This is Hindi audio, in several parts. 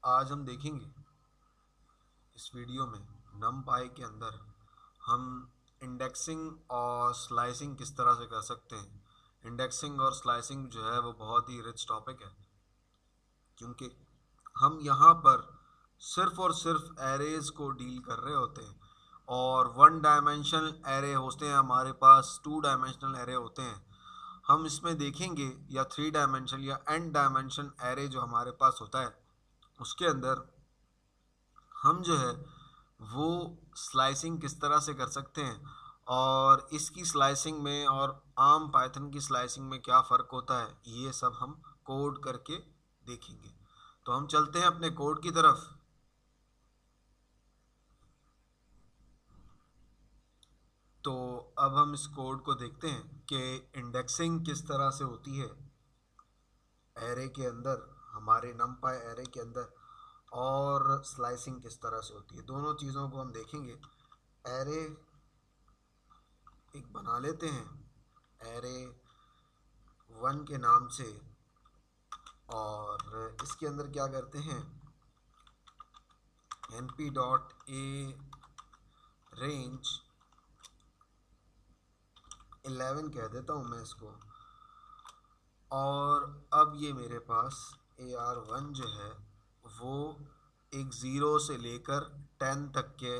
आज हम देखेंगे इस वीडियो में numpy के अंदर हम इंडेक्सिंग और स्लाइसिंग किस तरह से कर सकते हैं। इंडेक्सिंग और स्लाइसिंग जो है वो बहुत ही रिच टॉपिक है, क्योंकि हम यहाँ पर सिर्फ और सिर्फ एरेज को डील कर रहे होते हैं और वन डायमेंशनल एरे होते हैं, हमारे पास टू डायमेंशनल एरे होते हैं। हम इसमें देखेंगे या थ्री डायमेंशनल या एन डायमेंशन एरे जो हमारे पास होता है, उसके अंदर हम जो है वो स्लाइसिंग किस तरह से कर सकते हैं और इसकी स्लाइसिंग में और आम पाइथन की स्लाइसिंग में क्या फ़र्क होता है, ये सब हम कोड करके देखेंगे। तो हम चलते हैं अपने कोड की तरफ। तो अब हम इस कोड को देखते हैं कि इंडेक्सिंग किस तरह से होती है एरे के अंदर, हमारे numpy एरे के अंदर, और स्लाइसिंग किस तरह से होती है। दोनों चीज़ों को हम देखेंगे। एरे एक बना लेते हैं एरे 1 के नाम से, और इसके अंदर क्या करते हैं, np डॉट ए रेंज 11 कह देता हूँ मैं इसको। और अब ये मेरे पास AR1 जो है वो एक 0 से लेकर 10 तक के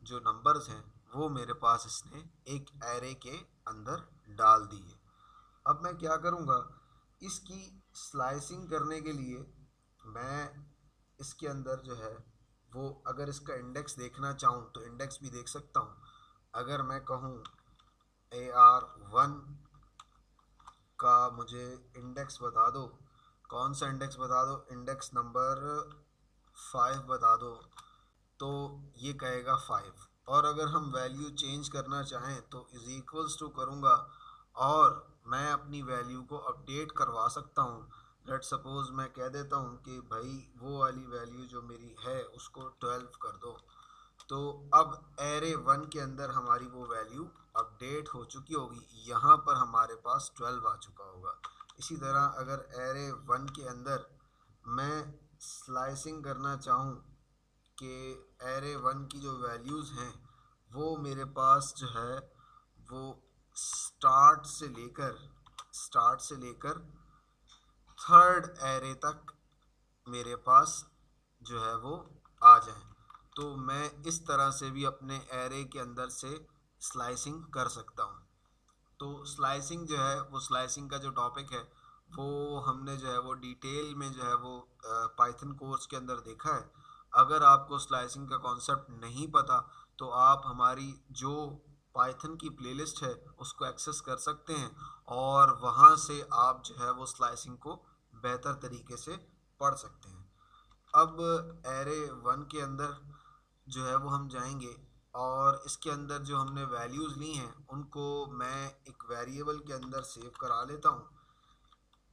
जो नंबर्स हैं वो मेरे पास इसने एक एरे के अंदर डाल दिए। अब मैं क्या करूँगा, इसकी स्लाइसिंग करने के लिए मैं इसके अंदर जो है वो, अगर इसका इंडेक्स देखना चाहूँ तो इंडेक्स भी देख सकता हूँ। अगर मैं कहूँ AR1 का मुझे इंडेक्स बता दो, कौन सा इंडेक्स बता दो, इंडेक्स नंबर 5 बता दो, तो ये कहेगा 5। और अगर हम वैल्यू चेंज करना चाहें तो इज इक्वल्स टू करूँगा और मैं अपनी वैल्यू को अपडेट करवा सकता हूँ। लेट सपोज मैं कह देता हूँ कि भाई वो वाली वैल्यू जो मेरी है उसको 12 कर दो, तो अब एरे 1 के अंदर हमारी वो वैल्यू अपडेट हो चुकी होगी, यहाँ पर हमारे पास 12 आ चुका होगा। इसी तरह अगर एरे 1 के अंदर मैं स्लाइसिंग करना चाहूँ कि एरे 1 की जो वैल्यूज़ हैं वो मेरे पास जो है वो स्टार्ट से लेकर थर्ड एरे तक मेरे पास जो है वो आ जाए, तो मैं इस तरह से भी अपने एरे के अंदर से स्लाइसिंग कर सकता हूँ। तो स्लाइसिंग जो है वो, स्लाइसिंग का जो टॉपिक है वो हमने जो है वो डिटेल में जो है वो पाइथन कोर्स के अंदर देखा है। अगर आपको स्लाइसिंग का कॉन्सेप्ट नहीं पता तो आप हमारी जो पाइथन की प्लेलिस्ट है उसको एक्सेस कर सकते हैं और वहाँ से आप जो है वो स्लाइसिंग को बेहतर तरीके से पढ़ सकते हैं। अब एरे 1 के अंदर जो है वो हम जाएंगे और इसके अंदर जो हमने वैल्यूज़ ली हैं उनको मैं एक वेरिएबल के अंदर सेव करा लेता हूँ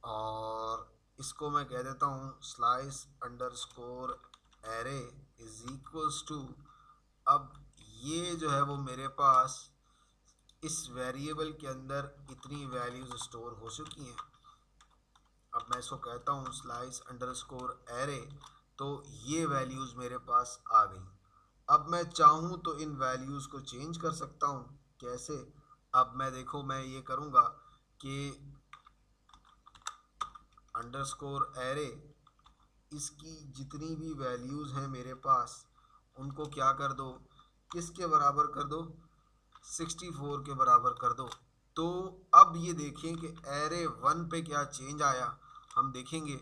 और इसको मैं कह देता हूँ slice underscore array is equals to. अब ये जो है वो मेरे पास इस वेरिएबल के अंदर इतनी वैल्यूज़ स्टोर हो चुकी हैं। अब मैं इसको कहता हूँ स्लाइस अंडरस्कोर एरे, तो ये वैल्यूज़ मेरे पास आ गई। अब मैं चाहूँ तो इन वैल्यूज़ को चेंज कर सकता हूँ। कैसे? अब मैं देखो, मैं ये करूँगा कि अंडरस्कोर एरे, इसकी जितनी भी वैल्यूज़ हैं मेरे पास उनको क्या कर दो, किसके बराबर कर दो, 64 के बराबर कर दो। तो अब ये देखें कि एरे 1 पे क्या चेंज आया, हम देखेंगे।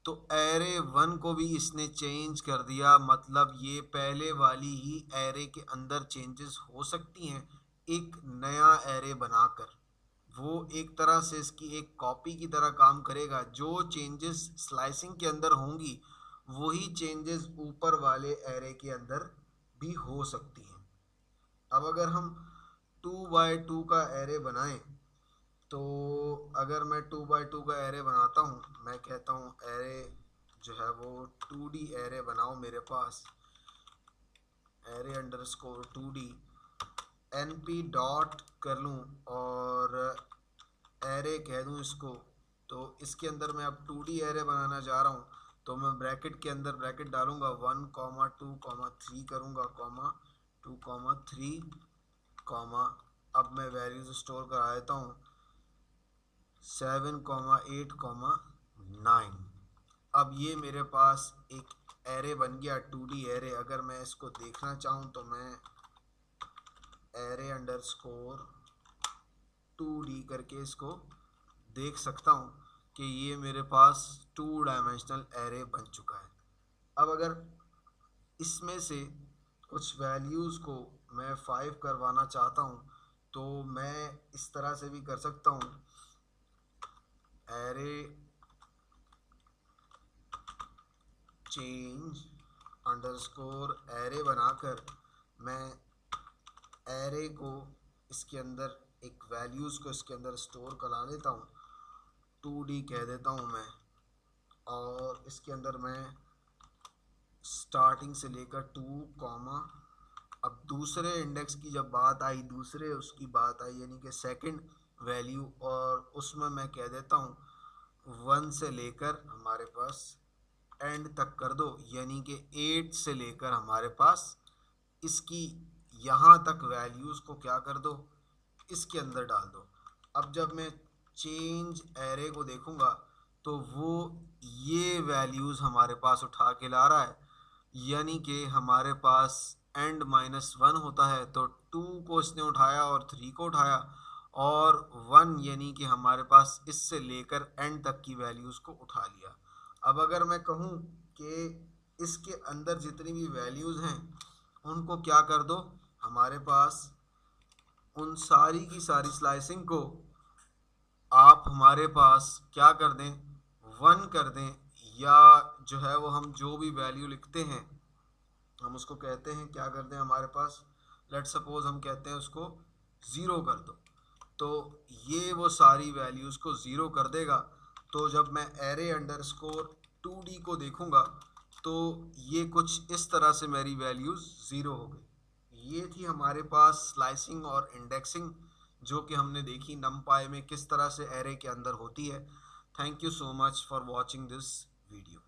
तो एरे 1 को भी इसने चेंज कर दिया, मतलब ये पहले वाली ही एरे के अंदर चेंजेस हो सकती हैं एक नया एरे बनाकर। वो एक तरह से इसकी एक कॉपी की तरह काम करेगा। जो चेंजेस स्लाइसिंग के अंदर होंगी वही चेंजेस ऊपर वाले एरे के अंदर भी हो सकती हैं। अब अगर हम 2x2 का एरे बनाएं, तो अगर मैं 2x2 का एरे बनाता हूँ, मैं कहता हूँ एरे जो है वो 2D एरे बनाओ मेरे पास, array underscore 2D np dot कर लूँ और एरे कह दूँ इसको। तो इसके अंदर मैं अब 2D एरे बनाना चाह रहा हूँ, तो मैं ब्रैकेट के अंदर ब्रैकेट डालूंगा 1, 2, 3 करूंगा, 2, 3, अब मैं वैल्यूज स्टोर करा देता हूँ 7, 8, 9। अब ये मेरे पास एक एरे बन गया 2D एरे। अगर मैं इसको देखना चाहूँ तो मैं एरे अंडरस्कोर 2D करके इसको देख सकता हूँ कि ये मेरे पास 2 डायमेंशनल एरे बन चुका है। अब अगर इसमें से कुछ वैल्यूज़ को मैं 5 करवाना चाहता हूँ तो मैं इस तरह से भी कर सकता हूँ, एरे चेंज अंडरस्कोर एरे बनाकर मैं एरे को इसके अंदर एक वैल्यूज़ को इसके अंदर स्टोर करा लेता हूँ, 2D कह देता हूँ मैं, और इसके अंदर मैं स्टार्टिंग से लेकर 2, अब दूसरे इंडेक्स की जब बात आई, दूसरे उसकी बात आई यानी कि सेकंड वैल्यू, और उसमें मैं कह देता हूँ 1 से लेकर हमारे पास एंड तक कर दो, यानी कि 8 से लेकर हमारे पास इसकी यहाँ तक वैल्यूज़ को क्या कर दो, इसके अंदर डाल दो। अब जब मैं चेंज एरे को देखूँगा तो वो ये वैल्यूज़ हमारे पास उठा के ला रहा है, यानी कि हमारे पास एंड -1 होता है तो 2 को इसने उठाया और 3 को उठाया, और 1 यानी कि हमारे पास इससे लेकर एंड तक की वैल्यूज़ को उठा लिया। अब अगर मैं कहूँ कि इसके अंदर जितनी भी वैल्यूज़ हैं उनको क्या कर दो, हमारे पास उन सारी की सारी स्लाइसिंग को आप हमारे पास क्या कर दें, 1 कर दें, या जो है वो हम जो भी वैल्यू लिखते हैं हम उसको कहते हैं क्या कर दें, हमारे पास लेट सपोज हम कहते हैं उसको 0 कर दो, तो ये वो सारी वैल्यूज़ को 0 कर देगा। तो जब मैं एरे अंडरस्कोर 2D को देखूंगा तो ये कुछ इस तरह से मेरी वैल्यूज़ 0 हो गई। ये थी हमारे पास स्लाइसिंग और इंडेक्सिंग, जो कि हमने देखी नमपाई में किस तरह से एरे के अंदर होती है। Thank you so much for watching this video.